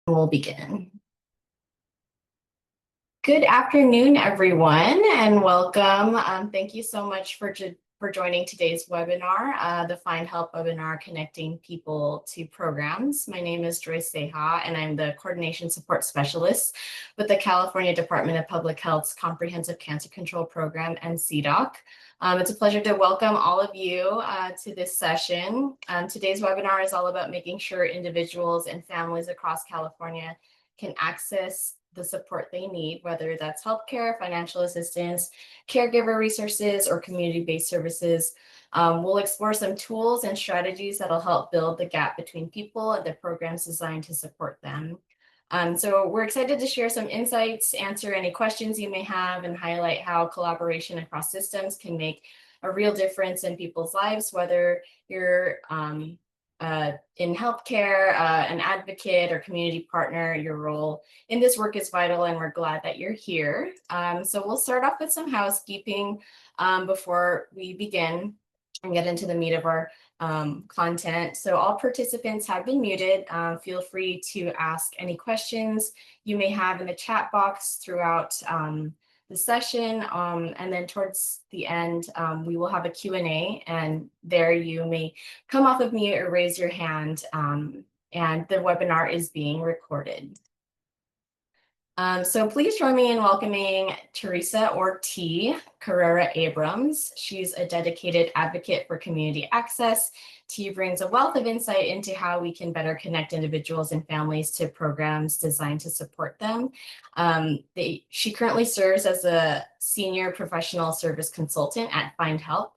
We'll begin. Good afternoon, everyone, and welcome. Thank you so much for joining today's webinar, the Findhelp webinar, Connecting People to Programs. My name is Joyce Seha, and I'm the Coordination Support Specialist with the California Department of Public Health's Comprehensive Cancer Control Program and CDOC. It's a pleasure to welcome all of you to this session. Today's webinar is all about making sure individuals and families across California can access the support they need, whether that's healthcare, financial assistance, caregiver resources, or community-based services. We'll explore some tools and strategies that'll help build the gap between people and the programs designed to support them. So we're excited to share some insights, answer any questions you may have, and highlight how collaboration across systems can make a real difference in people's lives, whether you're in healthcare, an advocate or community partner. Your role in this work is vital, and we're glad that you're here. So we'll start off with some housekeeping before we begin and get into the meat of our content. So all participants have been muted. Feel free to ask any questions you may have in the chat box throughout the session, and then towards the end, we will have a Q&A, and there you may come off of mute or raise your hand, and the webinar is being recorded. So please join me in welcoming Teresa or T. Carrera-Abrams. She's a dedicated advocate for community access. T brings a wealth of insight into how we can better connect individuals and families to programs designed to support them. She currently serves as a senior professional service consultant at Findhelp.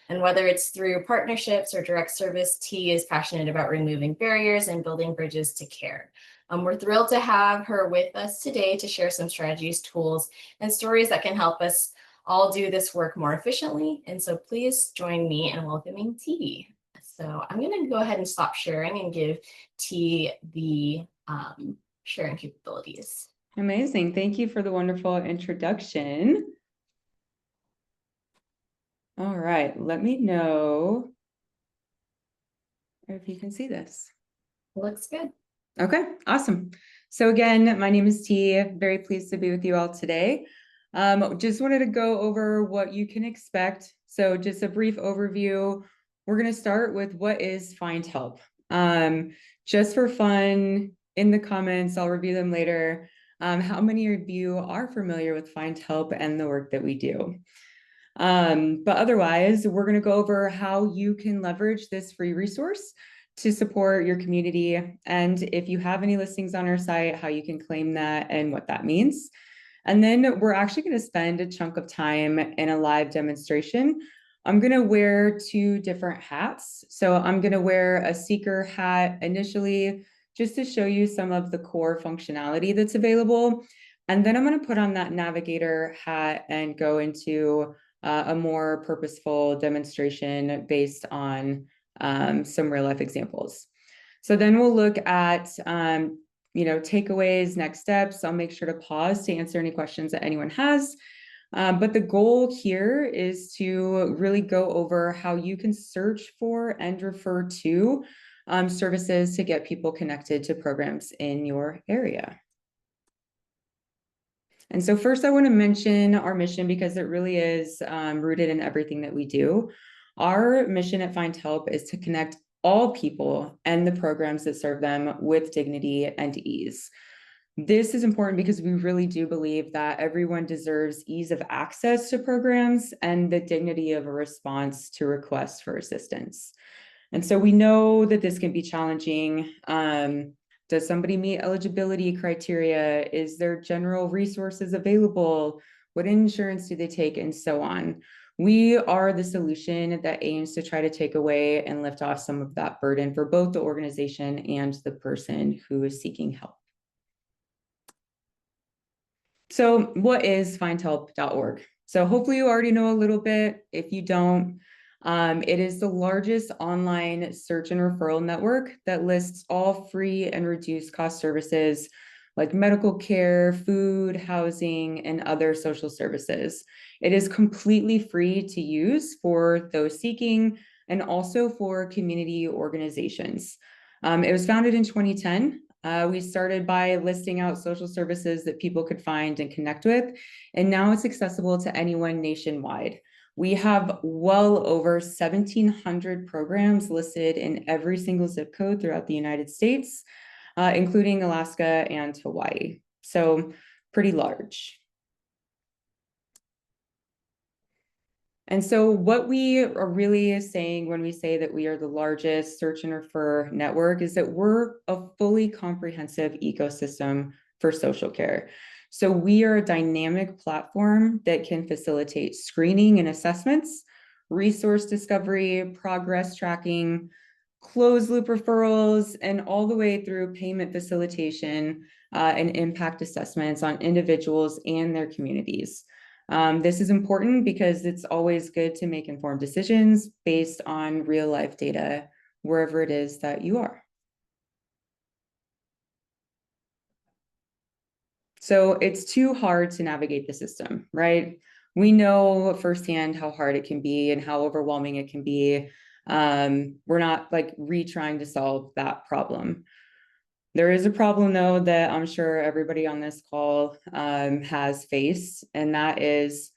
And whether it's through partnerships or direct service, T is passionate about removing barriers and building bridges to care. We're thrilled to have her with us today to share some strategies, tools, and stories that can help us all do this work more efficiently. And so please join me in welcoming T. So I'm going to go ahead and stop sharing and give T the sharing capabilities. Amazing. Thank you for the wonderful introduction. All right, let me know if you can see this. Looks good. Okay, awesome. So again, my name is T. Very pleased to be with you all today. Just wanted to go over what you can expect. So just a brief overview. We're going to start with what is Findhelp. Just for fun, in the comments, I'll review them later. How many of you are familiar with Findhelp and the work that we do? But otherwise, we're going to go over how you can leverage this free resource to support your community. And if you have any listings on our site, how you can claim that and what that means. And then we're actually going to spend a chunk of time in a live demonstration. I'm going to wear two different hats. So I'm going to wear a seeker hat initially, just to show you some of the core functionality that's available. And then I'm going to put on that navigator hat and go into a more purposeful demonstration based on some real life examples. So then we'll look at, takeaways, next steps. I'll make sure to pause to answer any questions that anyone has. But the goal here is to really go over how you can search for and refer to services to get people connected to programs in your area. And so first I want to mention our mission because it really is rooted in everything that we do. Our mission at Findhelp is to connect all people and the programs that serve them with dignity and ease. This is important because we really do believe that everyone deserves ease of access to programs and the dignity of a response to requests for assistance. And so we know that this can be challenging. Does somebody meet eligibility criteria? Is there general resources available? What insurance do they take? And so on. We are the solution that aims to try to take away and lift off some of that burden for both the organization and the person who is seeking help. So what is findhelp.org? So hopefully you already know a little bit. If you don't, it is the largest online search and referral network that lists all free and reduced cost services like medical care, food, housing, and other social services. It is completely free to use for those seeking and also for community organizations. It was founded in 2010 We started by listing out social services that people could find and connect with, and now it's accessible to anyone nationwide. We have well over 1,700 programs listed in every single zip code throughout the United States, including Alaska and Hawaii. So pretty large. And so what we are really saying when we say that we are the largest search and refer network is that we're a fully comprehensive ecosystem for social care. So we are a dynamic platform that can facilitate screening and assessments, resource discovery, progress tracking, closed loop referrals, and all the way through payment facilitation and impact assessments on individuals and their communities. This is important because it's always good to make informed decisions based on real life data, wherever it is that you are. So it's too hard to navigate the system, right? We know firsthand how hard it can be and how overwhelming it can be. We're not like retrying to solve that problem. There is a problem though that I'm sure everybody on this call has faced, and that is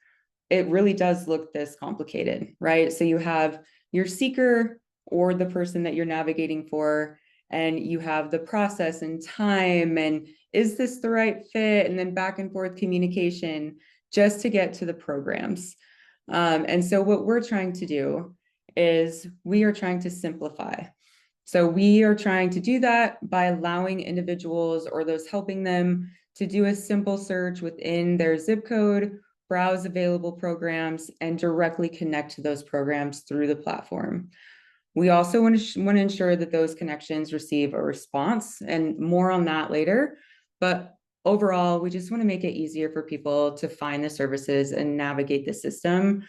it really does look this complicated, right? So you have your seeker or the person that you're navigating for, and you have the process and time, and is this the right fit? And then back and forth communication just to get to the programs. And so what we're trying to do is we are trying to simplify. So we are trying to do that by allowing individuals or those helping them to do a simple search within their zip code, browse available programs, and directly connect to those programs through the platform. We also want to ensure that those connections receive a response, and more on that later. But overall, we just want to make it easier for people to find the services and navigate the system.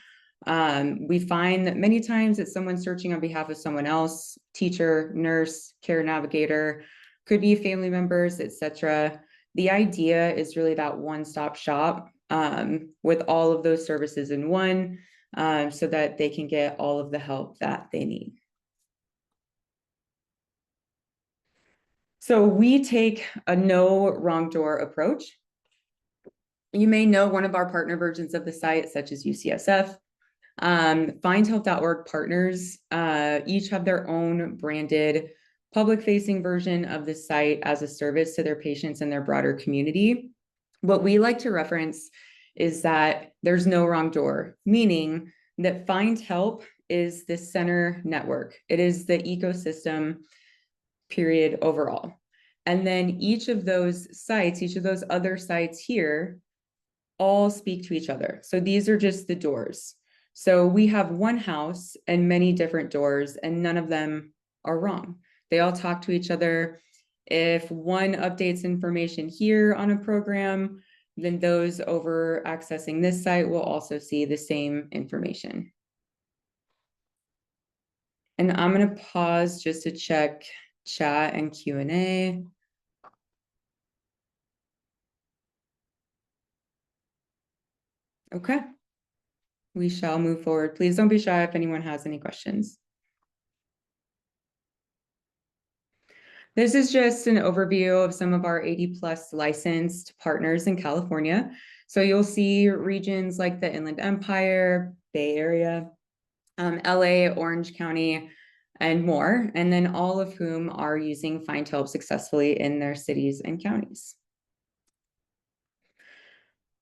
We find that many times that someone's searching on behalf of someone else, teacher, nurse, care navigator, could be family members, etc. The idea is really that one-stop shop with all of those services in one, so that they can get all of the help that they need. So we take a no wrong door approach. You may know one of our partner versions of the site, such as UCSF. Findhelp.org partners each have their own branded public-facing version of the site as a service to their patients and their broader community. What we like to reference is that there's no wrong door, meaning that Findhelp is the center network. It is the ecosystem, period, overall. And then each of those sites, each of those other sites here, all speak to each other. So these are just the doors. So we have one house and many different doors, and none of them are wrong. They all talk to each other. If one updates information here on a program, then those over accessing this site will also see the same information. And I'm going to pause just to check chat and Q&A. Okay. We shall move forward. Please don't be shy if anyone has any questions. This is just an overview of some of our 80+ licensed partners in California. So you'll see regions like the Inland Empire, Bay Area, LA, Orange County, and more, and then all of whom are using Findhelp successfully in their cities and counties.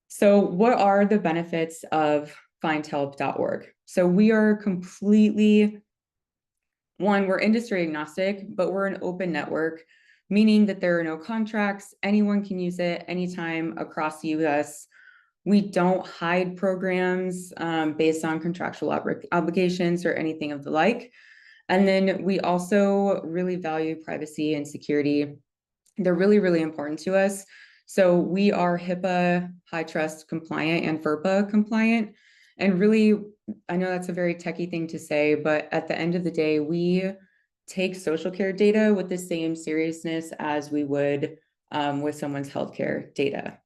So what are the benefits of Findhelp.org? So we are completely, we're industry agnostic, but we're an open network, meaning that there are no contracts. Anyone can use it anytime across the US. We don't hide programs based on contractual obligations or anything of the like. And then we also really value privacy and security. They're really, really important to us. So we are HIPAA, high trust compliant, and FERPA compliant. And really, I know that's a very techie thing to say, but at the end of the day, we take social care data with the same seriousness as we would with someone's healthcare data.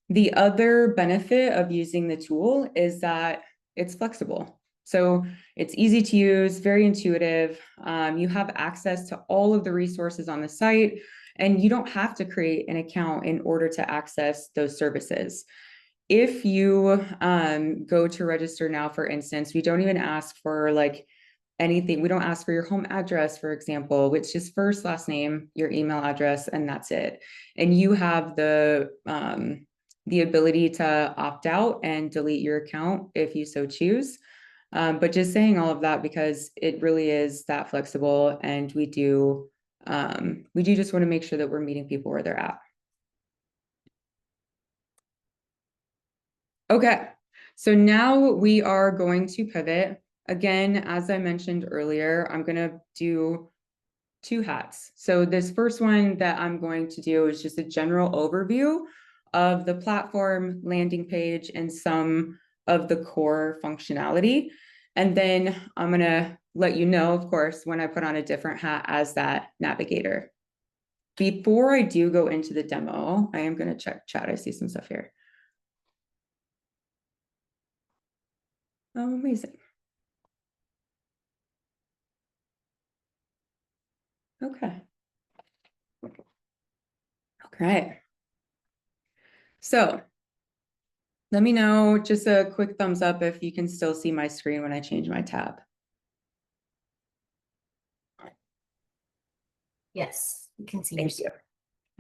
The other benefit of using the tool is that it's flexible. So it's easy to use, very intuitive. You have access to all of the resources on the site, And you don't have to create an account in order to access those services. If you go to register now, for instance, we don't even ask for like anything. We don't ask for your home address, for example, which is first, last name, your email address, and that's it. And you have the ability to opt out and delete your account if you so choose. But just saying all of that because it really is that flexible, and we do just want to make sure that we're meeting people where they're at. Okay, so now we are going to pivot. Again, as I mentioned earlier, I'm going to do two hats. So this first one that I'm going to do is just a general overview of the platform, landing page, and some of the core functionality. And then I'm going to let you know, of course, when I put on a different hat as that navigator. Before I do go into the demo, I am going to check chat. I see some stuff here. Oh, amazing. Okay. Okay. So let me know, just a quick thumbs up if you can still see my screen when I change my tab. Yes, you can see. Thank you.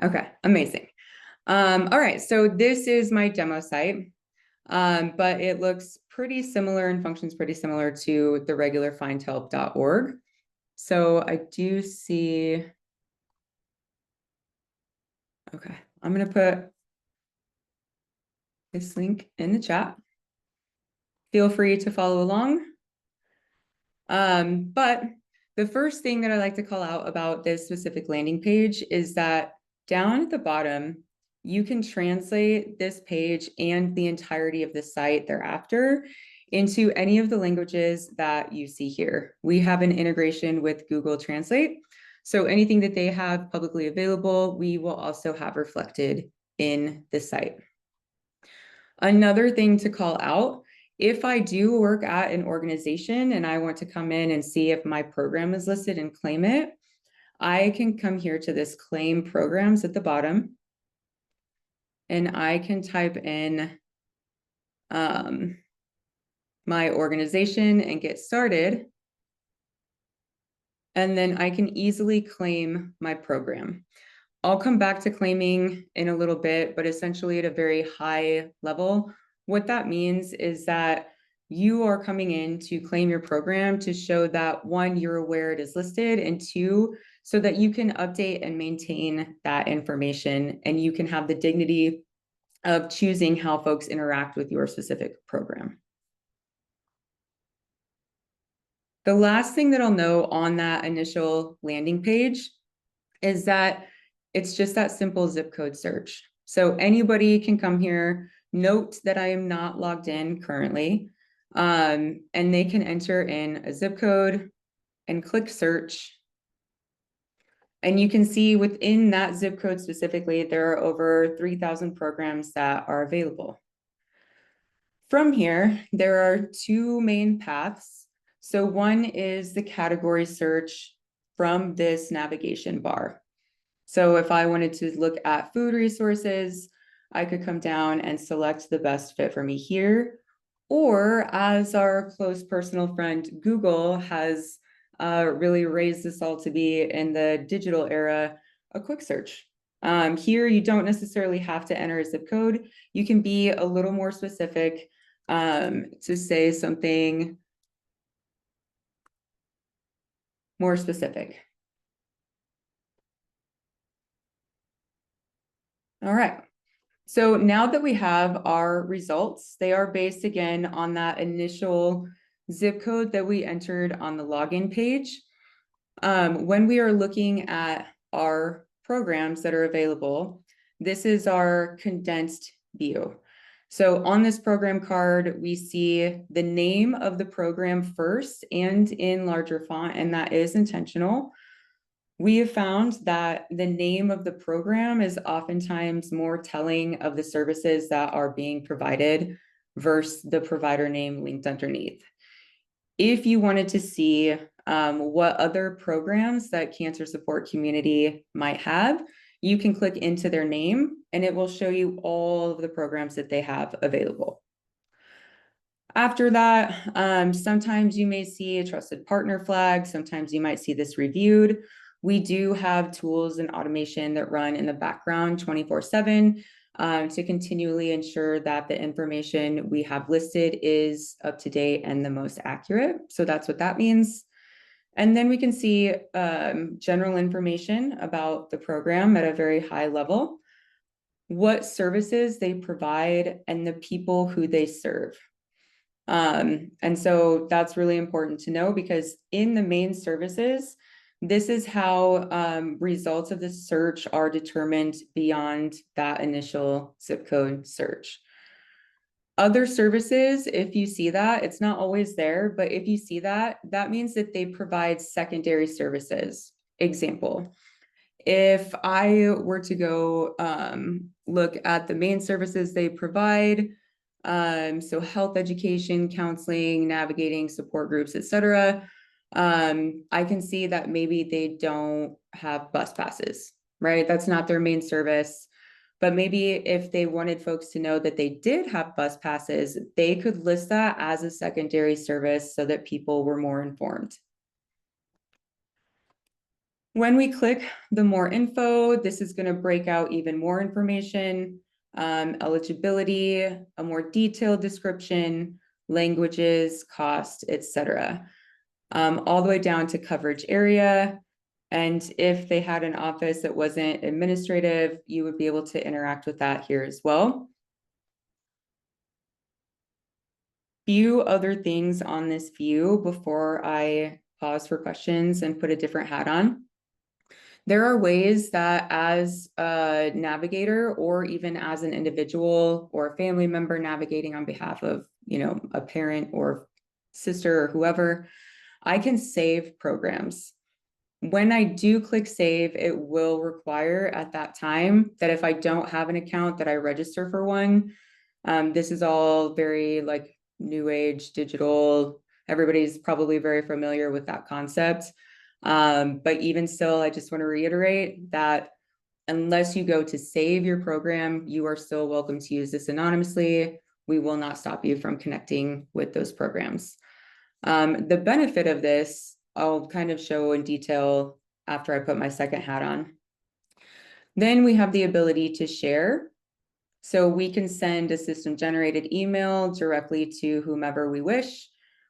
Okay, amazing. All right, so this is my demo site, but it looks pretty similar and functions pretty similar to the regular findhelp.org. So I do see, okay, I'm gonna put this link in the chat. Feel free to follow along. But the first thing that I like to call out about this specific landing page is that down at the bottom, you can translate this page and the entirety of the site thereafter into any of the languages that you see here. We have an integration with Google Translate. So anything that they have publicly available, we will also have reflected in the site. Another thing to call out, if I do work at an organization and I want to come in and see if my program is listed and claim it, I can come here to this claim programs at the bottom, and I can type in my organization and get started. And then I can easily claim my program. I'll come back to claiming in a little bit, but essentially at a very high level, what that means is that you are coming in to claim your program to show that one, you're aware it is listed, and two, so that you can update and maintain that information, and you can have the dignity of choosing how folks interact with your specific program. The last thing that I'll know on that initial landing page is that it's just that simple zip code search. So anybody can come here, note that I am not logged in currently, and they can enter in a zip code and click search. And you can see within that zip code specifically, there are over 3,000 programs that are available. From here, there are two main paths. So one is the category search from this navigation bar. So if I wanted to look at food resources, I could come down and select the best fit for me here. Or as our close personal friend Google has really raised this all to be in the digital era, a quick search. Here, you don't necessarily have to enter a zip code. You can be a little more specific to say something more specific. All right. So now that we have our results, they are based again on that initial zip code that we entered on the login page. When we are looking at our programs that are available, this is our condensed view. So on this program card, we see the name of the program first and in larger font, and that is intentional. We have found that the name of the program is oftentimes more telling of the services that are being provided versus the provider name linked underneath. If you wanted to see what other programs that cancer support community might have, you can click into their name and it will show you all of the programs that they have available. After that, sometimes you may see a trusted partner flag. Sometimes you might see this reviewed. We do have tools and automation that run in the background 24/7 to continually ensure that the information we have listed is up to date and the most accurate. So that's what that means. And then we can see general information about the program at a very high level, what services they provide, and the people who they serve. And so that's really important to know, because in the main services, this is how results of the search are determined beyond that initial zip code search. Other services, if you see that, it's not always there, but if you see that, that means that they provide secondary services. Example, if I were to go look at the main services they provide, so health, education, counseling, navigating, support groups, etc. I can see that maybe they don't have bus passes, right? That's not their main service. But maybe if they wanted folks to know that they did have bus passes, they could list that as a secondary service so that people were more informed. When we click the more info, this is going to break out even more information, eligibility, a more detailed description, languages, cost, etc. All the way down to coverage area. And if they had an office that wasn't administrative, you would be able to interact with that here as well. Few other things on this view before I pause for questions and put a different hat on. There are ways that as a navigator, or even as an individual or a family member navigating on behalf of, a parent or sister or whoever, I can save programs. When I do click save, it will require at that time that if I don't have an account, that I register for one. This is all very like new age digital. Everybody's probably very familiar with that concept. But even still, I just want to reiterate that unless you go to save your program, you are still welcome to use this anonymously. We will not stop you from connecting with those programs. The benefit of this, I'll kind of show in detail after I put my second hat on. Then we have the ability to share. So we can send a system-generated email directly to whomever we wish.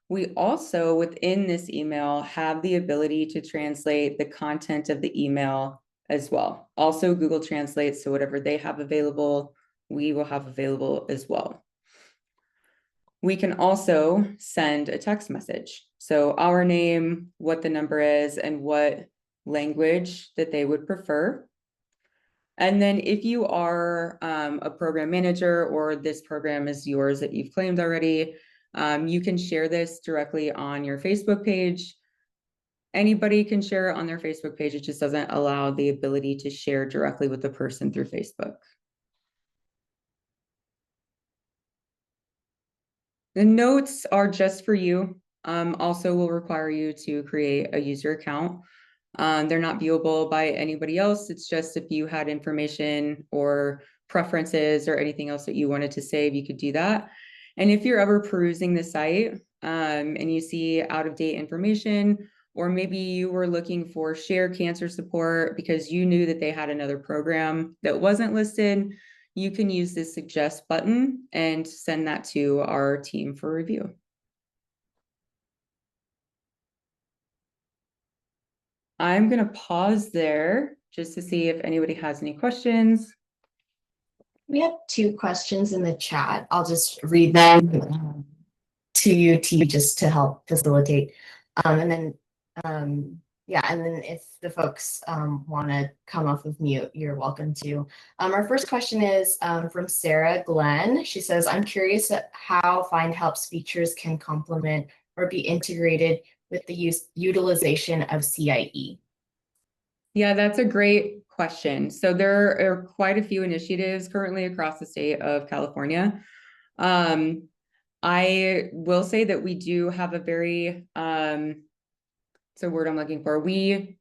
We also, within this email, have the ability to translate the content of the email as well. Also Google Translate, so whatever they have available, we will have available as well. We can also send a text message. So our name, what the number is, and what language that they would prefer. And then if you are a program manager, or this program is yours that you've claimed already, you can share this directly on your Facebook page. Anybody can share it on their Facebook page. It just doesn't allow the ability to share directly with the person through Facebook. The notes are just for you. Also will require you to create a user account. They're not viewable by anybody else. It's just if you had information or preferences or anything else that you wanted to save, you could do that. And if you're ever perusing the site and you see out-of-date information, or maybe you were looking for shared cancer support because you knew that they had another program that wasn't listed, you can use this suggest button and send that to our team for review. I'm going to pause there just to see if anybody has any questions. We have 2 questions in the chat. I'll just read them to you, T, just to help facilitate. And then if the folks want to come off of mute, you're welcome to. Our first question is from Sarah Glenn. She says, I'm curious how Findhelp's features can complement or be integrated with the utilization of CIE. Yeah, that's a great question. So there are quite a few initiatives currently across the state of California. I will say that we do have a very, it's a word I'm looking for. We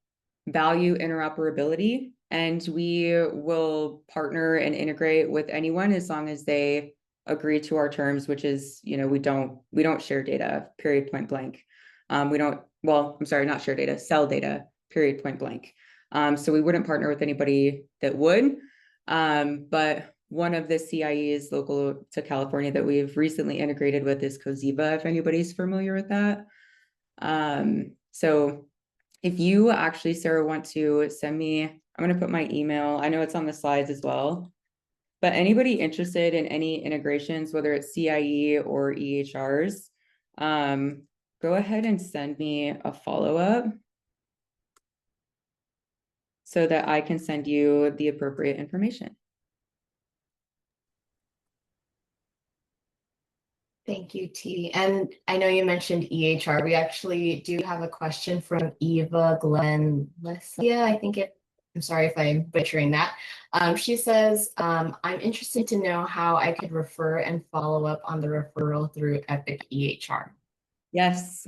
value interoperability, and we will partner and integrate with anyone as long as they agree to our terms, which is, we don't share data, period, point blank. We don't, well, I'm sorry, not share data, sell data, period, point blank. So we wouldn't partner with anybody that would. But one of the CIEs local to California that we've recently integrated with is Coziva, if anybody's familiar with that. So if you actually, Sarah, want to send me, I'm going to put my email. I know it's on the slides as well, but anybody interested in any integrations, whether it's CIE or EHRs, go ahead and send me a follow-up so that I can send you the appropriate information. Thank you, T. And I know you mentioned EHR. We actually do have a question from Eva Glenn Lesia. I'm sorry if I'm butchering that. She says, I'm interested to know how I could refer and follow up on the referral through Epic EHR. Yes,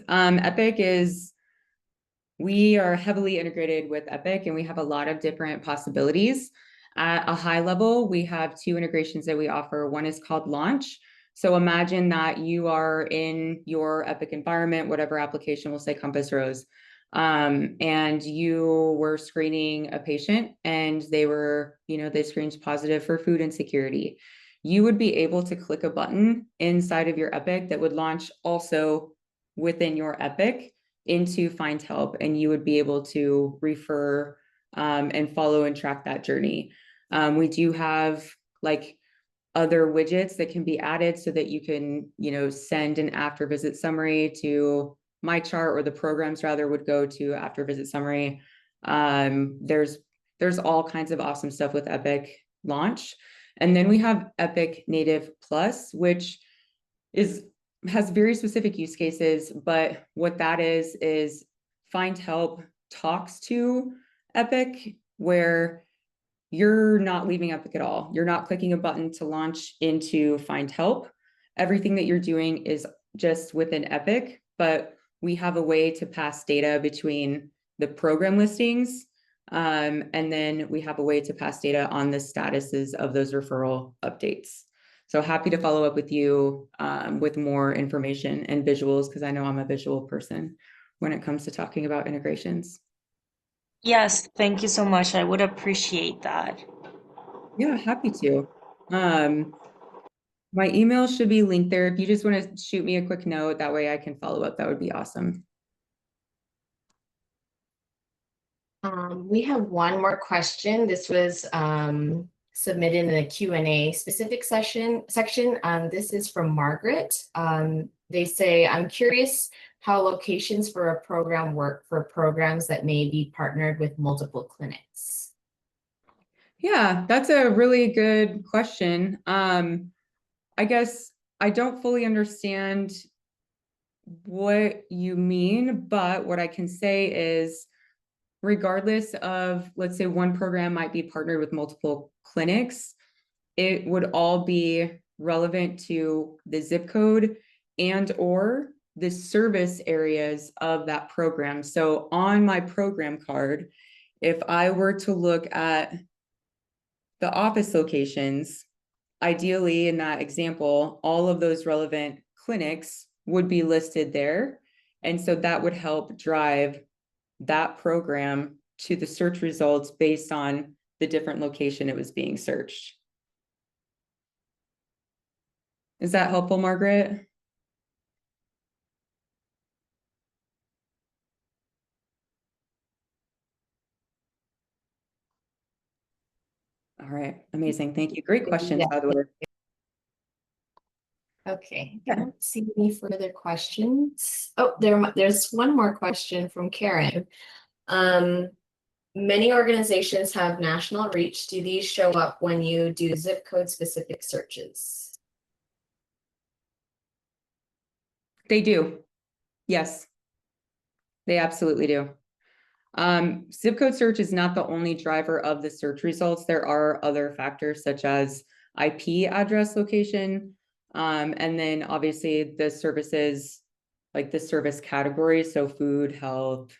we are heavily integrated with Epic, and we have a lot of different possibilities. At a high level, we have 2 integrations that we offer. One is called Launch. So imagine that you are in your Epic environment, whatever application, we'll say Compass Rose, and you were screening a patient and they screened positive for food insecurity. You would be able to click a button inside of your Epic that would launch also within your Epic into Findhelp, and you would be able to refer and follow and track that journey. We do have other widgets that can be added so that you can, send an after visit summary to my chart, or the programs rather would go to after visit summary. There's all kinds of awesome stuff with Epic Launch. And then we have Epic Native Plus, which has very specific use cases, but what that is Findhelp talks to Epic, where you're not leaving Epic at all. You're not clicking a button to launch into Findhelp. Everything that you're doing is just within Epic, but we have a way to pass data between the program listings, and then we have a way to pass data on the statuses of those referral updates. So happy to follow up with you with more information and visuals, because I know I'm a visual person when it comes to talking about integrations. Yes, thank you so much. I would appreciate that. Yeah, happy to. My email should be linked there. If you just want to shoot me a quick note, that way I can follow up. That would be awesome. We have one more question. This was submitted in the Q&A specific section. This is from Margaret. They say, I'm curious how locations for a program work for programs that may be partnered with multiple clinics. Yeah, that's a really good question. I guess I don't fully understand what you mean, but what I can say is, regardless of, let's say one program might be partnered with multiple clinics, it would all be relevant to the zip code and or the service areas of that program. So on my program card, if I were to look at the office locations, ideally in that example, all of those relevant clinics would be listed there. And so that would help drive that program to the search results based on the different location it was being searched. Is that helpful, Margaret? All right, amazing. Thank you. Great questions, by the way. Okay, I don't see any further questions. Oh, there's one more question from Karen. Many organizations have national reach. Do these show up when you do zip code specific searches? They do. Yes, they absolutely do. Zip code search is not the only driver of the search results. There are other factors such as IP address location, and then obviously the services, like the service categories, so food, health,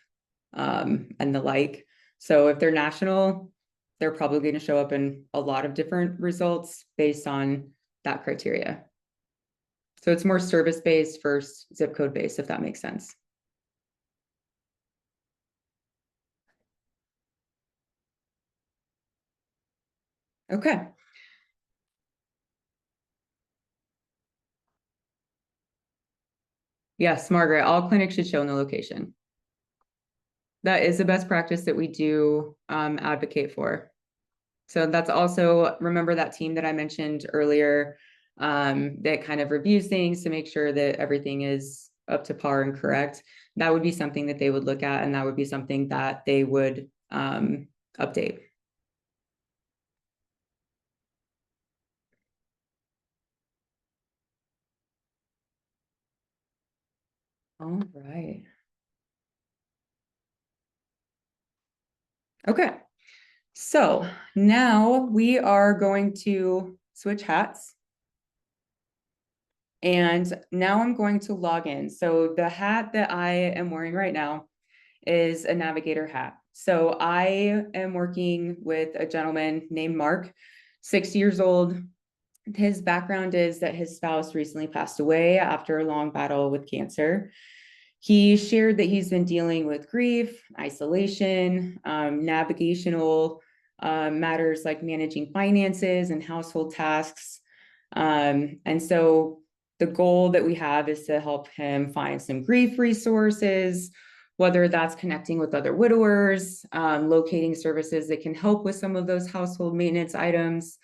and the like. So if they're national, they're probably going to show up in a lot of different results based on that criteria. So it's more service-based versus zip code-based, if that makes sense. Okay. Yes, Margaret, all clinics should show in the location. That is the best practice that we do advocate for. So that's also, remember that team that I mentioned earlier that kind of reviews things to make sure that everything is up to par and correct. That would be something that they would look at, and that would be something that they would update. All right. Okay. So now we are going to switch hats. And now I'm going to log in. So the hat that I am wearing right now is a navigator hat. So I am working with a gentleman named Mark, 60 years old. His background is that his spouse recently passed away after a long battle with cancer. He shared that he's been dealing with grief, isolation, navigational matters like managing finances and household tasks. And so the goal that we have is to help him find some grief resources, whether that's connecting with other widowers, locating services that can help with some of those household maintenance items,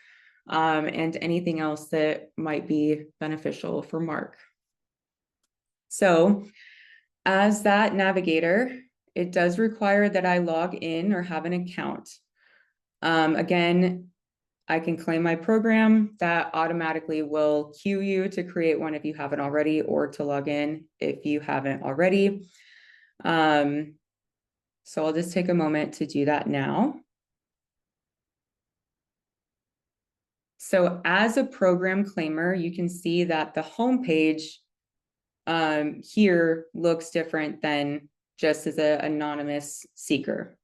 and anything else that might be beneficial for Mark. So as that navigator, it does require that I log in or have an account. Again, I can claim my program. That automatically will cue you to create one if you haven't already, or to log in if you haven't already. So I'll just take a moment to do that now. So as a program claimer, you can see that the homepage here looks different than just as an anonymous seeker.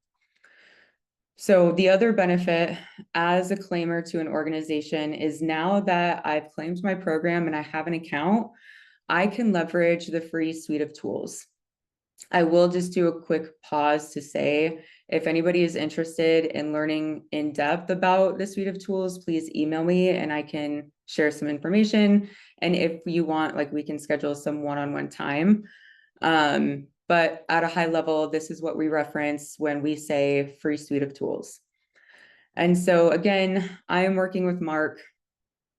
So the other benefit as a claimer to an organization is, now that I've claimed my program and I have an account, I can leverage the free suite of tools. I will just do a quick pause to say, if anybody is interested in learning in depth about the suite of tools, please email me and I can share some information. And if you want, like, we can schedule some one-on-one time. But at a high level, this is what we reference when we say free suite of tools. And so again, I am working with Mark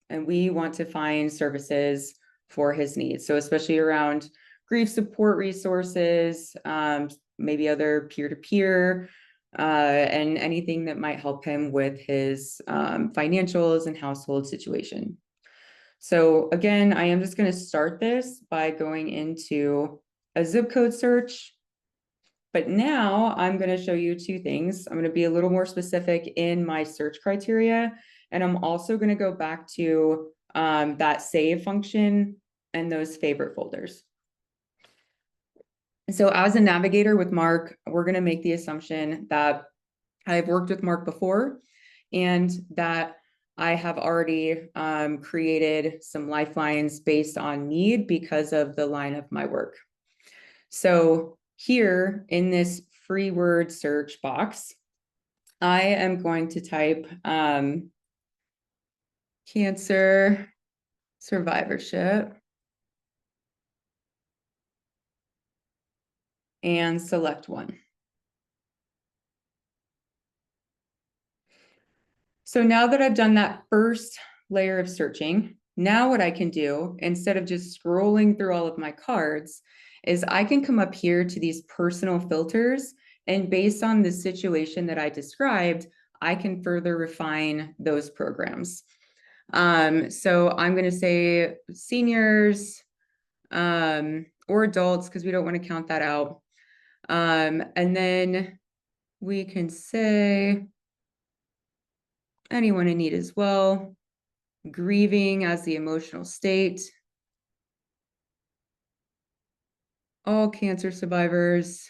and we want to find services for his needs. So especially around grief support resources, maybe other peer-to-peer, and anything that might help him with his financials and household situation. So again, I am just going to start this by going into a zip code search. But now I'm going to show you two things. I'm going to be a little more specific in my search criteria. And I'm also going to go back to that save function and those favorite folders. And so as a navigator with Mark, we're going to make the assumption that I've worked with Mark before and that I have already created some lifelines based on need because of the line of my work. So here in this free word search box, I am going to type cancer survivorship and select one. So now that I've done that first layer of searching, now what I can do, instead of just scrolling through all of my cards, is I can come up here to these personal filters, and based on the situation that I described, I can further refine those programs. So I'm going to say seniors or adults, because we don't want to count that out. And then we can say anyone in need as well, grieving as the emotional state, all cancer survivors,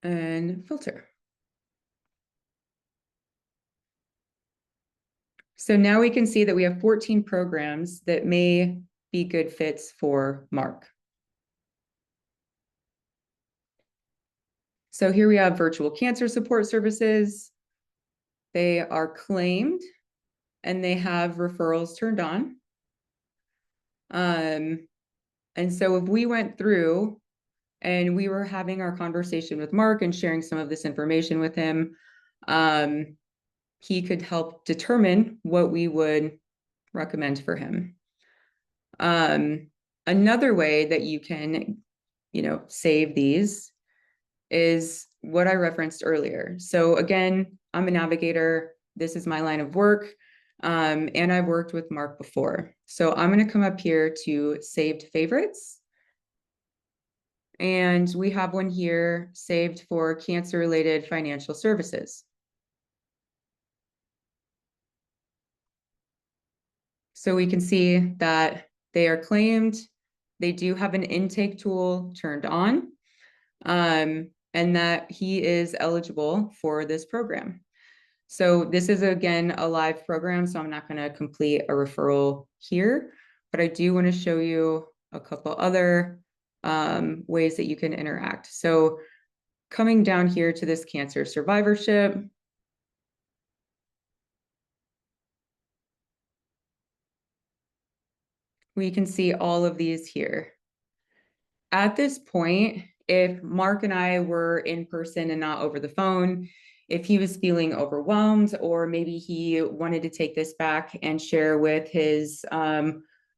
and filter. So now we can see that we have 14 programs that may be good fits for Mark. So here we have virtual cancer support services. They are claimed and they have referrals turned on. And so if we went through and we were having our conversation with Mark and sharing some of this information with him, he could help determine what we would recommend for him. Another way that you can, save these is what I referenced earlier. So again, I'm a navigator. This is my line of work. And I've worked with Mark before. So I'm going to come up here to saved favorites. And we have one here saved for cancer-related financial services. So we can see that they are claimed. They do have an intake tool turned on, and that he is eligible for this program. So this is, again, a live program, so I'm not going to complete a referral here, but I do want to show you a couple other ways that you can interact. So coming down here to this cancer survivorship, we can see all of these here. At this point, if Mark and I were in person and not over the phone, if he was feeling overwhelmed, or maybe he wanted to take this back and share with his,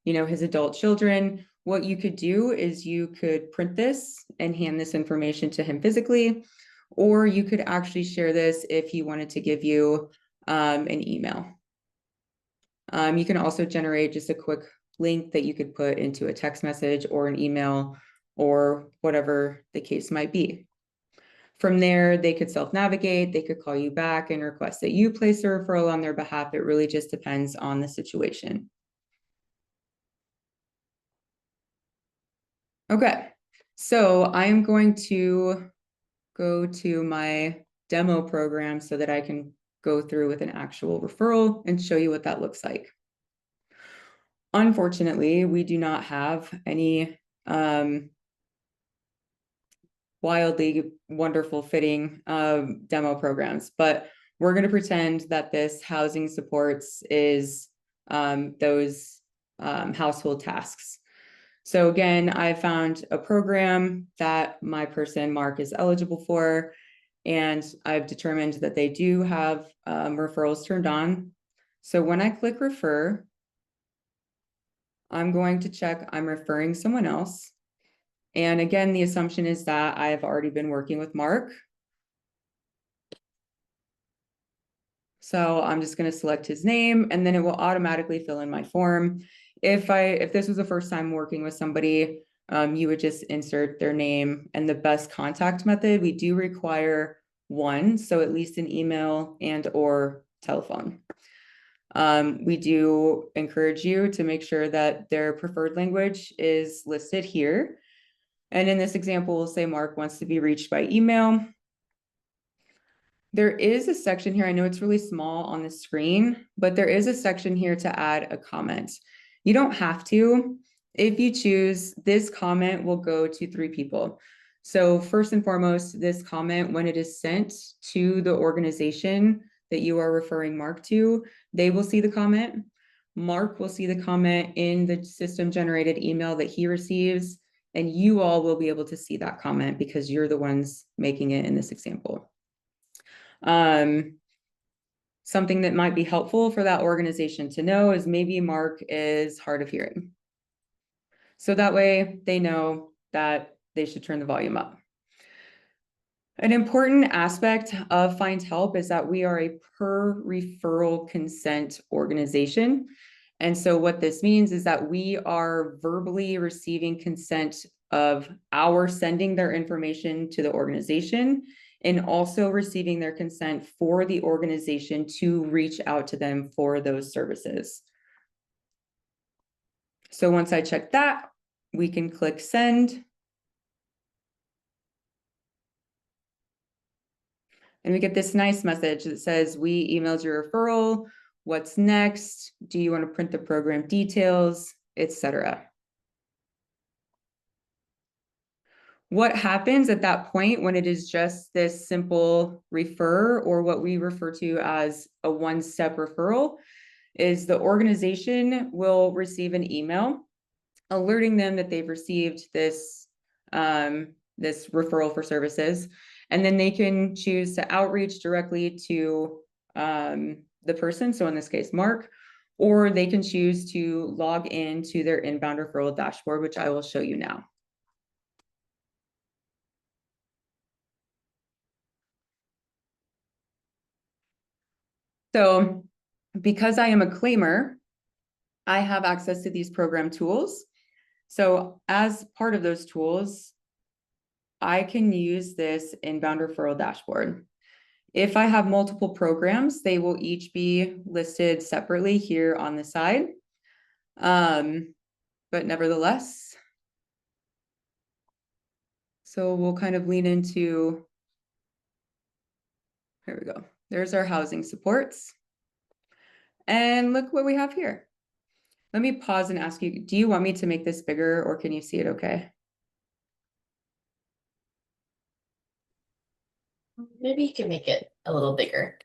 his adult children, what you could do is you could print this and hand this information to him physically, or you could actually share this if he wanted to give you an email. You can also generate just a quick link that you could put into a text message or an email or whatever the case might be. From there, they could self-navigate, they could call you back and request that you place a referral on their behalf. It really just depends on the situation. Okay, so I am going to go to my demo program so that I can go through with an actual referral and show you what that looks like. Unfortunately, we do not have any wildly wonderful fitting demo programs, but we're going to pretend that this housing supports is those household tasks. So again, I found a program that my person Mark is eligible for, and I've determined that they do have referrals turned on. So when I click refer, I'm going to check I'm referring someone else. And again, the assumption is that I have already been working with Mark. So I'm just going to select his name, and then it will automatically fill in my form. If this was the first time working with somebody, you would just insert their name and the best contact method. We do require one, so at least an email and or telephone. We do encourage you to make sure that their preferred language is listed here. And in this example, we'll say Mark wants to be reached by email. There is a section here, I know it's really small on the screen, but there is a section here to add a comment. You don't have to. If you choose, this comment will go to 3 people. So first and foremost, this comment, when it is sent to the organization that you are referring Mark to, they will see the comment. Mark will see the comment in the system-generated email that he receives, and you all will be able to see that comment because you're the ones making it in this example. Something that might be helpful for that organization to know is maybe Mark is hard of hearing. So that way they know that they should turn the volume up. An important aspect of Findhelp is that we are a per referral consent organization. And so what this means is that we are verbally receiving consent of our sending their information to the organization, and also receiving their consent for the organization to reach out to them for those services. So once I check that, we can click send. And we get this nice message that says, we emailed your referral. What's next? Do you want to print the program details, etc.? What happens at that point when it is just this simple refer, or what we refer to as a one-step referral, is the organization will receive an email alerting them that they've received this, this referral for services. And then they can choose to outreach directly to the person, so in this case, Mark, or they can choose to log into their inbound referral dashboard, which I will show you now. So because I am a claimer, I have access to these program tools. So as part of those tools, I can use this inbound referral dashboard. If I have multiple programs, they will each be listed separately here on the side. But nevertheless, so we'll kind of lean into, here we go. There's our housing supports. And look what we have here. Let me pause and ask you, do you want me to make this bigger, or can you see it okay? Maybe you can make it a little bigger.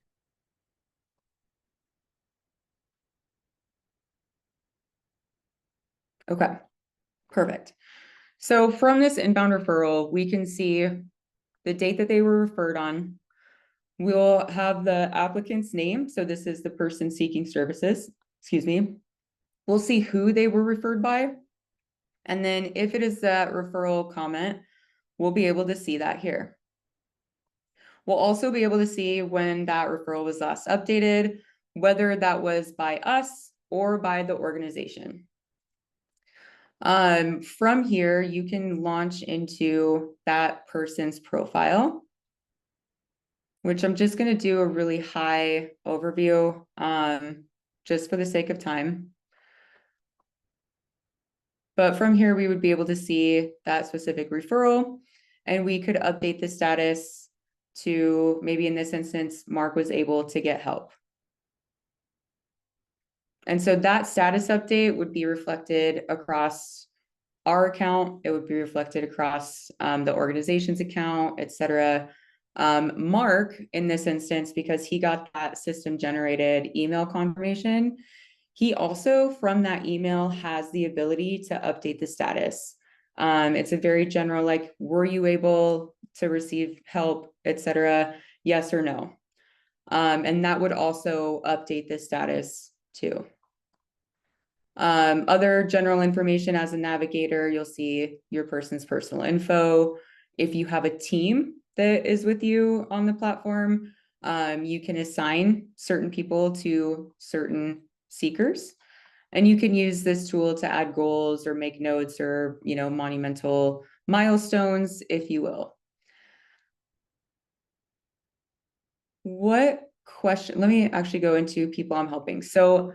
Okay, perfect. So from this inbound referral, we can see the date that they were referred on. We'll have the applicant's name. So this is the person seeking services, excuse me. We'll see who they were referred by. And then if it is that referral comment, we'll be able to see that here. We'll also be able to see when that referral was last updated, whether that was by us or by the organization. From here, you can launch into that person's profile, which I'm just going to do a really high overview, just for the sake of time. But from here, we would be able to see that specific referral, and we could update the status to, maybe in this instance, Mark was able to get help. And so that status update would be reflected across our account. It would be reflected across the organization's account, etc. Mark, in this instance, because he got that system generated email confirmation, he also, from that email, has the ability to update the status. It's a very general, like, were you able to receive help, etc., yes or no. And that would also update the status too. Other general information as a navigator, you'll see your person's personal info. If you have a team that is with you on the platform, you can assign certain people to certain seekers. And you can use this tool to add goals or make notes or, you know, monumental milestones, if you will. What question? Let me actually go into people I'm helping. So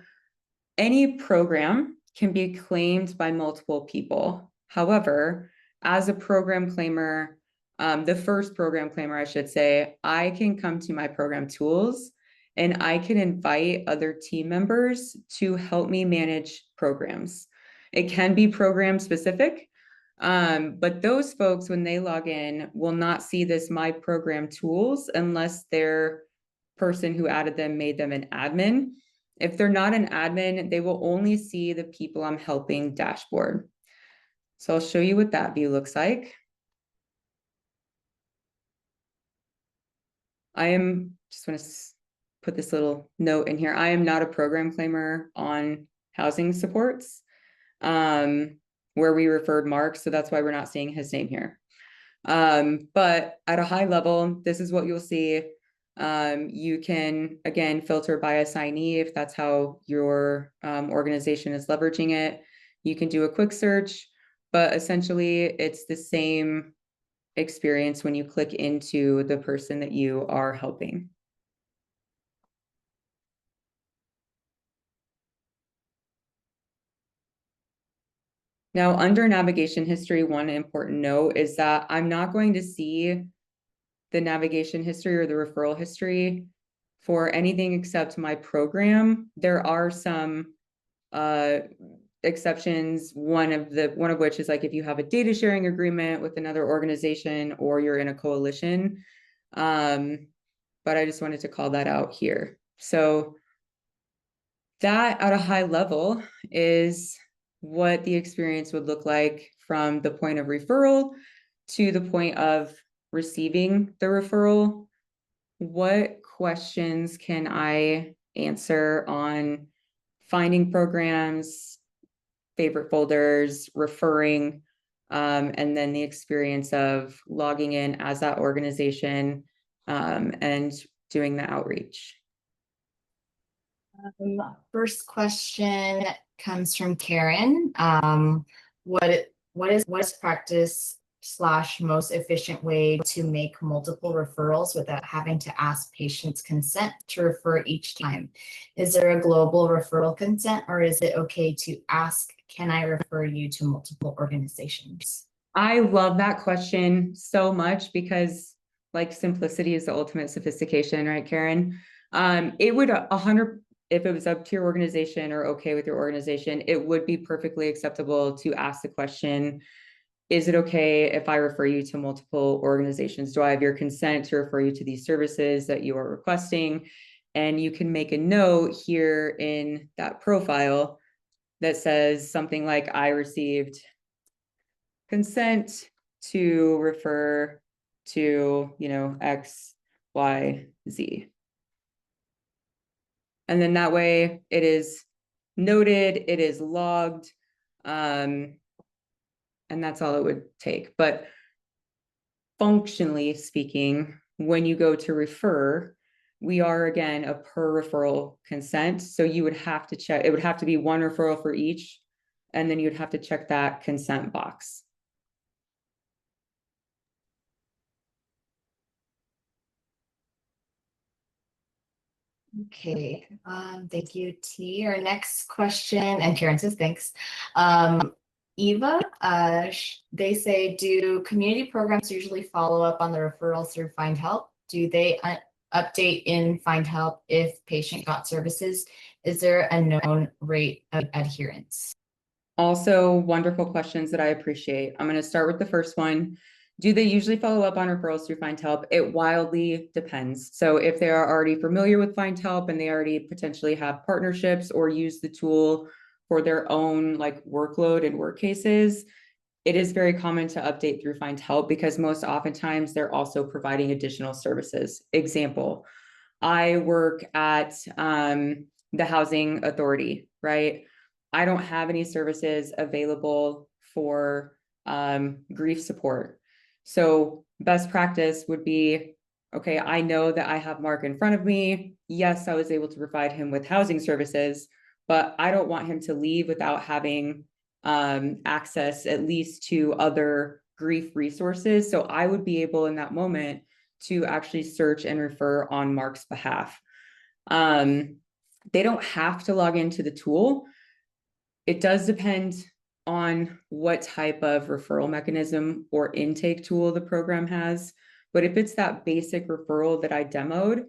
any program can be claimed by multiple people. However, as a program claimer, the first program claimer, I should say, I can come to my program tools and I can invite other team members to help me manage programs. It can be program specific, but those folks, when they log in, will not see this My Program Tools unless their person who added them made them an admin. If they're not an admin, they will only see the people I'm helping dashboard. So I'll show you what that view looks like. I am, just want to put this little note in here. I am not a program claimer on housing supports, where we referred Mark. So that's why we're not seeing his name here. But at a high level, this is what you'll see. You can, again, filter by assignee if that's how your organization is leveraging it. You can do a quick search, but essentially it's the same experience when you click into the person that you are helping. Now, under navigation history, one important note is that I'm not going to see the navigation history or the referral history for anything except my program. There are some exceptions, one of which is like if you have a data sharing agreement with another organization or you're in a coalition. But I just wanted to call that out here. So that at a high level is what the experience would look like from the point of referral to the point of receiving the referral. What questions can I answer on finding programs, favorite folders, referring, and then the experience of logging in as that organization and doing the outreach? First question comes from Karen. What is practice / most efficient way to make multiple referrals without having to ask patients' consent to refer each time? Is there a global referral consent, or is it okay to ask, can I refer you to multiple organizations? I love that question so much because like simplicity is the ultimate sophistication, right, Karen? It would 100, if it was up to your organization or okay with your organization, it would be perfectly acceptable to ask the question, is it okay if I refer you to multiple organizations? Do I have your consent to refer you to these services that you are requesting? And you can make a note here in that profile that says something like, I received consent to refer to, X, Y, Z. And then that way it is noted, it is logged, and that's all it would take. But functionally speaking, when you go to refer, we are again a per referral consent. So you would have to check, it would have to be one referral for each, and then you'd have to check that consent box. Okay, thank you, T. Our next question, and Karen says thanks. Eva, they say, do community programs usually follow up on the referrals through Findhelp? Do they update in Findhelp if patient got services? Is there a known rate of adherence? Also, wonderful questions that I appreciate. I'm going to start with the first one. Do they usually follow up on referrals through Findhelp? It wildly depends. So if they are already familiar with Findhelp and they already potentially have partnerships or use the tool for their own workload and work cases, it is very common to update through Findhelp because most oftentimes they're also providing additional services. Example, I work at the housing authority, right? I don't have any services available for grief support. So best practice would be, okay, I know that I have Mark in front of me. Yes, I was able to provide him with housing services, but I don't want him to leave without having access at least to other grief resources. So I would be able in that moment to actually search and refer on Mark's behalf. They don't have to log into the tool. It does depend on what type of referral mechanism or intake tool the program has. But if it's that basic referral that I demoed,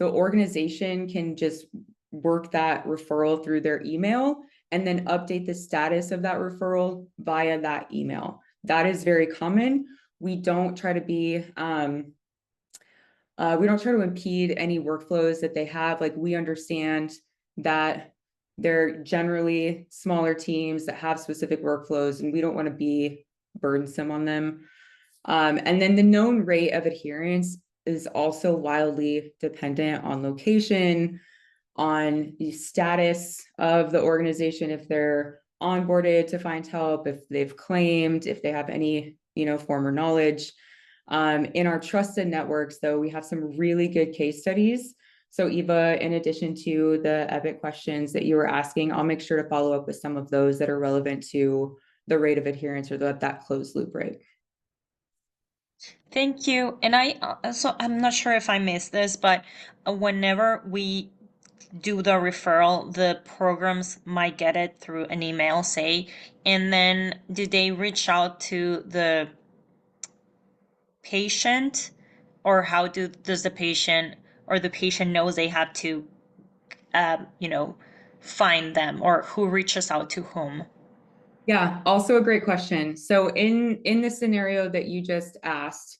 the organization can just work that referral through their email and then update the status of that referral via that email. That is very common. We don't try to be, we don't try to impede any workflows that they have. We understand that they're generally smaller teams that have specific workflows, and we don't want to be burdensome on them. And then the known rate of adherence is also wildly dependent on location, on the status of the organization, if they're onboarded to Findhelp, if they've claimed, if they have any, former knowledge. In our trusted networks, though, we have some really good case studies. So Eva, in addition to the EPIC questions that you were asking, I'll make sure to follow up with some of those that are relevant to the rate of adherence or that closed loop rate. Thank you. And I'm not sure if I missed this, but whenever we do the referral, the programs might get it through an email, say, and then do they reach out to the patient or how does the patient or the patient knows they have to, you know, find them, or who reaches out to whom? Yeah, also a great question. So in the scenario that you just asked,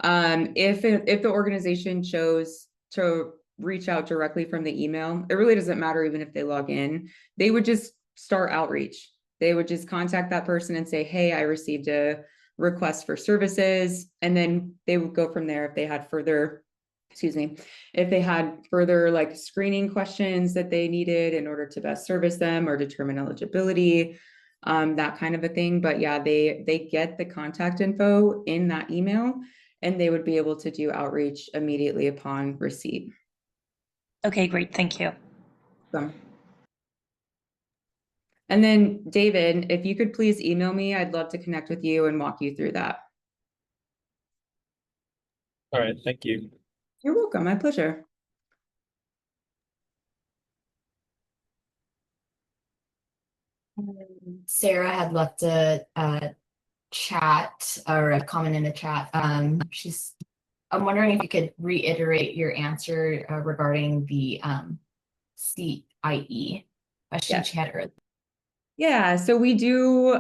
if the organization chose to reach out directly from the email, it really doesn't matter even if they log in. They would just start outreach. They would just contact that person and say, hey, I received a request for services, and then they would go from there if they had further, excuse me, if they had further like screening questions that they needed in order to best service them or determine eligibility, that kind of a thing. But yeah, they get the contact info in that email, and they would be able to do outreach immediately upon receipt. Okay, great. Thank you. And then David, if you could please email me, I'd love to connect with you and walk you through that. All right, thank you. You're welcome, my pleasure. Sarah had left a chat or a comment in the chat. I'm wondering if you could reiterate your answer regarding the CIE question she had earlier. Yeah, so we do,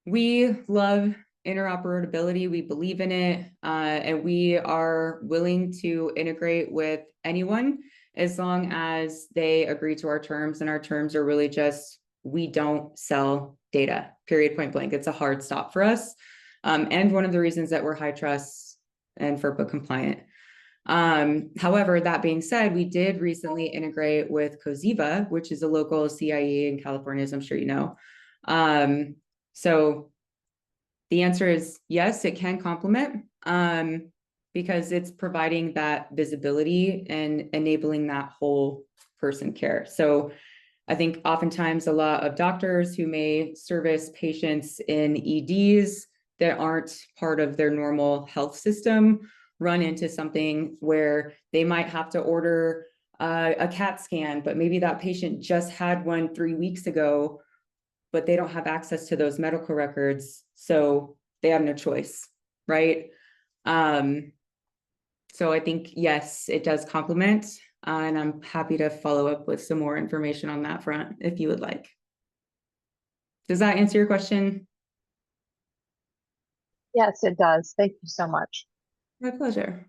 we love interoperability. We believe in it, and we are willing to integrate with anyone as long as they agree to our terms. And our terms are really just, we don't sell data, period, point blank. It's a hard stop for us. And one of the reasons that we're high trust and FERPA compliant. However, that being said, we did recently integrate with COSIVA, which is a local CIE in California, as I'm sure you know. So the answer is yes, it can complement, because it's providing that visibility and enabling that whole person care. So I think oftentimes a lot of doctors who may service patients in EDs that aren't part of their normal health system run into something where they might have to order a CAT scan, but maybe that patient just had one 3 weeks ago, but they don't have access to those medical records, so they have no choice, right? So I think, yes, it does complement, and I'm happy to follow up with some more information on that front if you would like. Does that answer your question? Yes, it does. Thank you so much. My pleasure.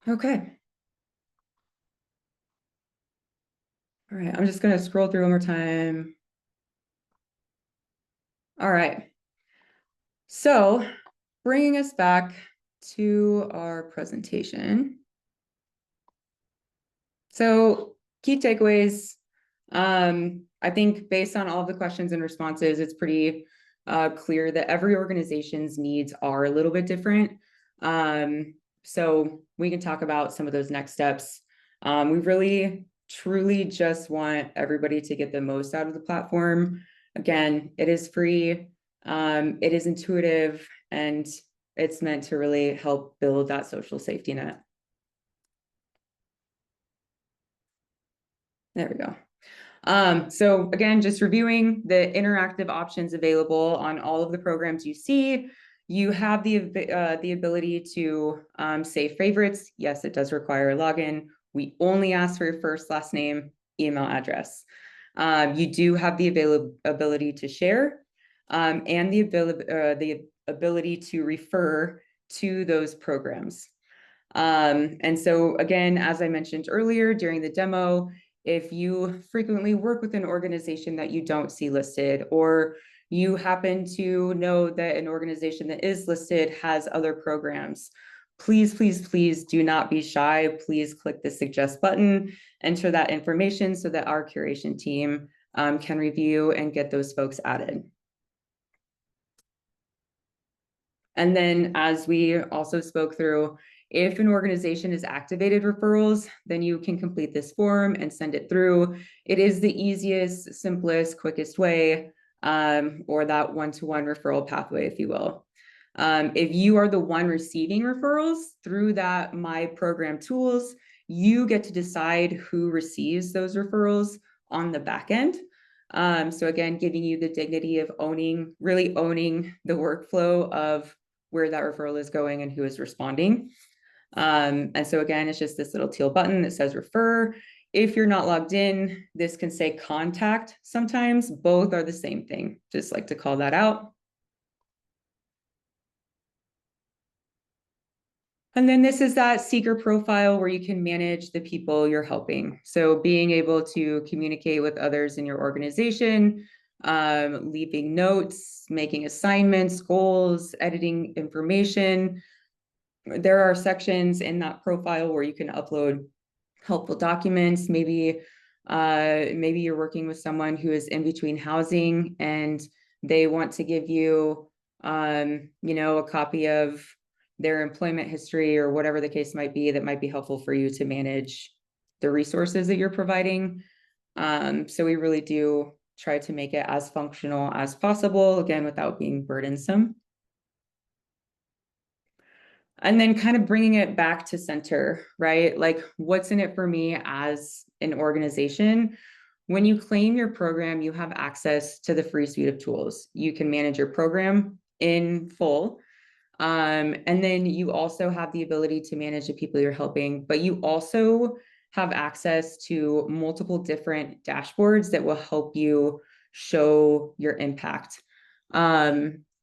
Okay. All right, I'm just going to scroll through one more time. All right. So bringing us back to our presentation. So key takeaways. I think based on all of the questions and responses, it's pretty clear that every organization's needs are a little bit different. So we can talk about some of those next steps. We really, truly just want everybody to get the most out of the platform. Again, it is free, it is intuitive, and it's meant to really help build that social safety net. There we go. So again, just reviewing the interactive options available on all of the programs you see. You have the ability to save favorites. Yes, it does require a login. We only ask for your first, last name, email address. You do have the ability to share, and the ability to refer to those programs. And so again, as I mentioned earlier during the demo, if you frequently work with an organization that you don't see listed, or you happen to know that an organization that is listed has other programs, please, please, please do not be shy. Please click the suggest button, enter that information so that our curation team can review and get those folks added. And then, as we also spoke through, if an organization has activated referrals, then you can complete this form and send it through. It is the easiest, simplest, quickest way, or that one-to-one referral pathway, if you will. If you are the one receiving referrals through that My Program tools, you get to decide who receives those referrals on the back end. So again, giving you the dignity of really owning the workflow of where that referral is going and who is responding. And so again, it's just this little teal button that says refer. If you're not logged in, this can say contact. Sometimes both are the same thing. Just like to call that out. And then this is that seeker profile where you can manage the people you're helping. So being able to communicate with others in your organization, leaving notes, making assignments, goals, editing information. There are sections in that profile where you can upload helpful documents. Maybe you're working with someone who is in between housing and they want to give you, a copy of their employment history or whatever the case might be that might be helpful for you to manage the resources that you're providing. So we really do try to make it as functional as possible, again, without being burdensome. And then kind of bringing it back to center, right? Like what's in it for me as an organization? When you claim your program, you have access to the free suite of tools. You can manage your program in full. And then you also have the ability to manage the people you're helping, but you also have access to multiple different dashboards that will help you show your impact.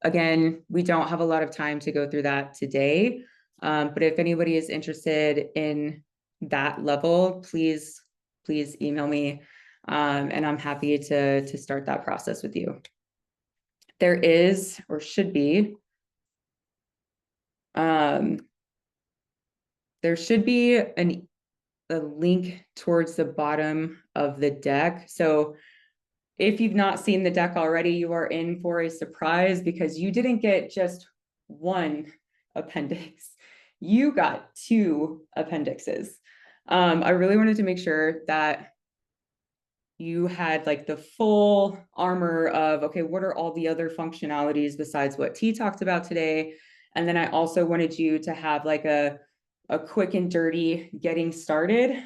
Again, we don't have a lot of time to go through that today, but if anybody is interested in that level, please email me, and I'm happy to start that process with you. There is, or should be, there should be a link towards the bottom of the deck. So if you've not seen the deck already, you are in for a surprise because you didn't get just one appendix. You got 2 appendixes. I really wanted to make sure that you had like the full armor of, okay, what are all the other functionalities besides what T talked about today? And then I also wanted you to have like a quick and dirty getting started.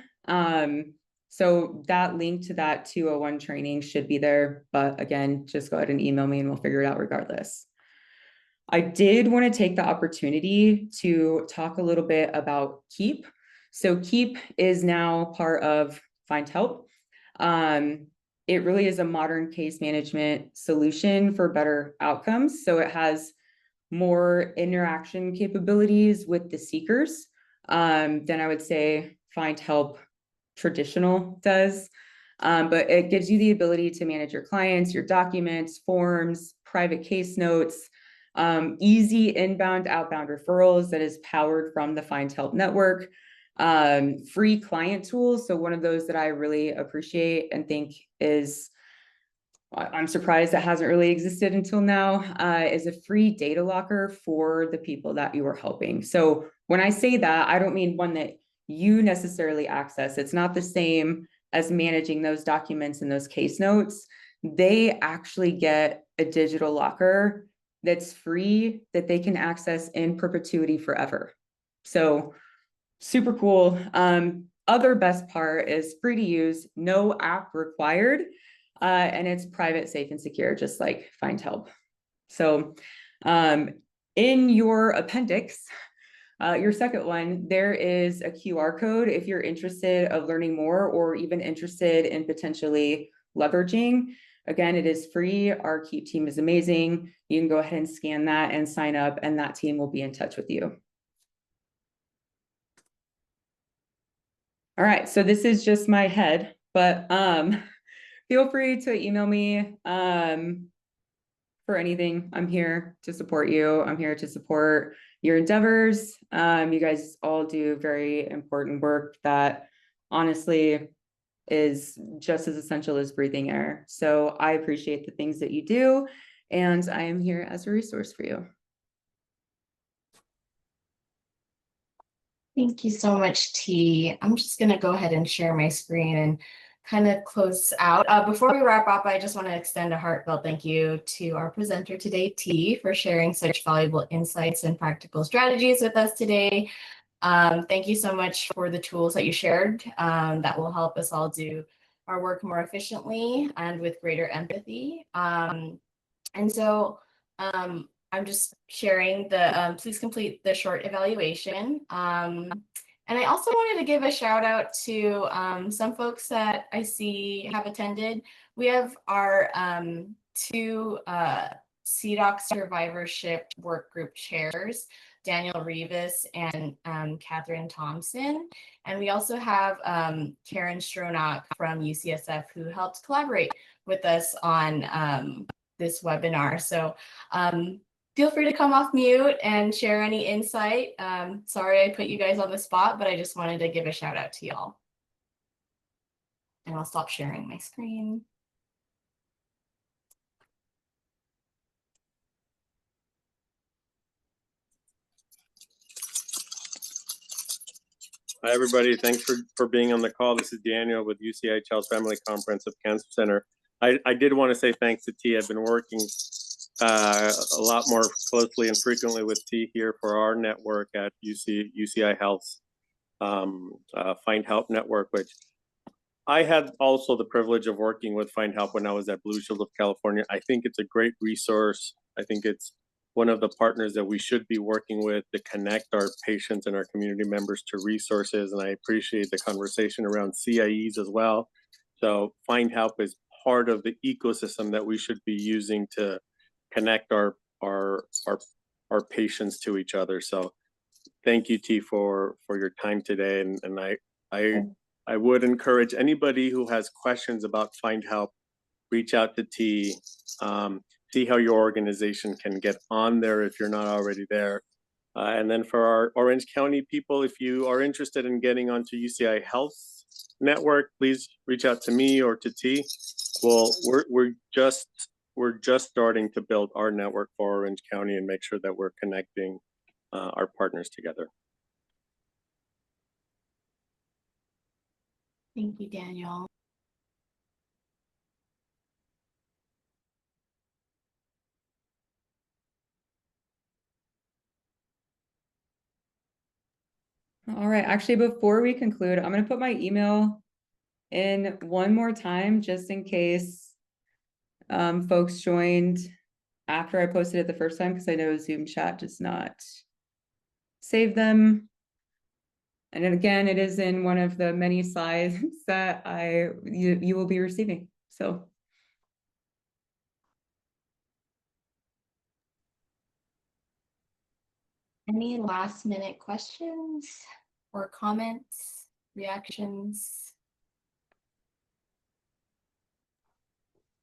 So that link to that 201 training should be there. But again, just go ahead and email me and we'll figure it out regardless. I did want to take the opportunity to talk a little bit about Keep. So Keep is now part of Findhelp. It really is a modern case management solution for better outcomes. So it has more interaction capabilities with the seekers than I would say Findhelp traditional does. But it gives you the ability to manage your clients, your documents, forms, private case notes, easy inbound, outbound referrals that is powered from the Findhelp network, free client tools. So one of those that I really appreciate and think is, I'm surprised that hasn't really existed until now, is a free data locker for the people that you are helping. So when I say that, I don't mean one that you necessarily access. It's not the same as managing those documents and those case notes. They actually get a digital locker that's free that they can access in perpetuity forever. So super cool. Other best part is free to use, no app required. And it's private, safe, and secure, just like Findhelp. So in your appendix, your second one, there is a QR code if you're interested of learning more or even interested in potentially leveraging. Again, it is free. Our Keep team is amazing. You can go ahead and scan that and sign up, and that team will be in touch with you. All right, so this is just my head, but feel free to email me for anything. I'm here to support you. I'm here to support your endeavors. You guys all do very important work that honestly is just as essential as breathing air. So I appreciate the things that you do, and I am here as a resource for you. Thank you so much, T. I'm just going to go ahead and share my screen and kind of close out. Before we wrap up, I just want to extend a heartfelt thank you to our presenter today, T, for sharing such valuable insights and practical strategies with us today. Thank you so much for the tools that you shared that will help us all do our work more efficiently and with greater empathy. And so I'm just sharing the, please complete the short evaluation. And I also wanted to give a shout out to some folks that I see have attended. We have our two CDOC Survivorship Workgroup chairs, Daniel Rivas and Catherine Thompson. And we also have Karen Stronach from UCSF who helped collaborate with us on this webinar. So feel free to come off mute and share any insight. Sorry I put you guys on the spot, but I just wanted to give a shout out to y'all. And I'll stop sharing my screen. Hi, everybody. Thanks for being on the call. This is Daniel with UCI Child's Family Comprehensive Cancer Center. I did want to say thanks to T. I've been working a lot more closely and frequently with T here for our network at UCI Health's Findhelp network, which I had also the privilege of working with Findhelp when I was at Blue Shield of California. I think it's a great resource. I think it's one of the partners that we should be working with to connect our patients and our community members to resources. And I appreciate the conversation around CIEs as well. So Findhelp is part of the ecosystem that we should be using to connect our patients to each other. So thank you, T, for your time today. And I would encourage anybody who has questions about Findhelp, reach out to T, see how your organization can get on there if you're not already there. And then for our Orange County people, if you are interested in getting onto UCI Health Network, please reach out to me or to T. Well, we're just starting to build our network for Orange County and make sure that we're connecting our partners together. Thank you, Daniel. All right, actually, before we conclude, I'm going to put my email in one more time, just in case folks joined after I posted it the first time, because I know Zoom chat does not save them. And then again, it is in one of the many slides that you will be receiving. So any last minute questions or comments, reactions?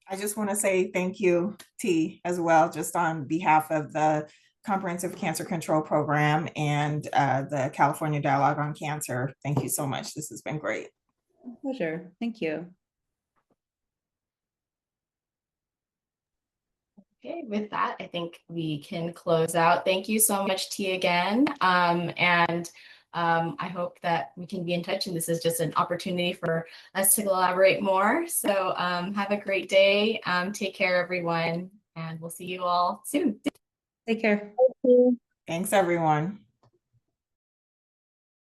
I just want to say thank you, T, as well, just on behalf of the Comprehensive Cancer Control Program and the California Dialogue on Cancer. Thank you so much. This has been great. pleasure. Thank you. Okay, with that, I think we can close out. Thank you so much, T, again. I hope that we can be in touch, and this is just an opportunity for us to collaborate more. So have a great day. Take care, everyone, and we'll see you all soon. Take care. Thanks, everyone.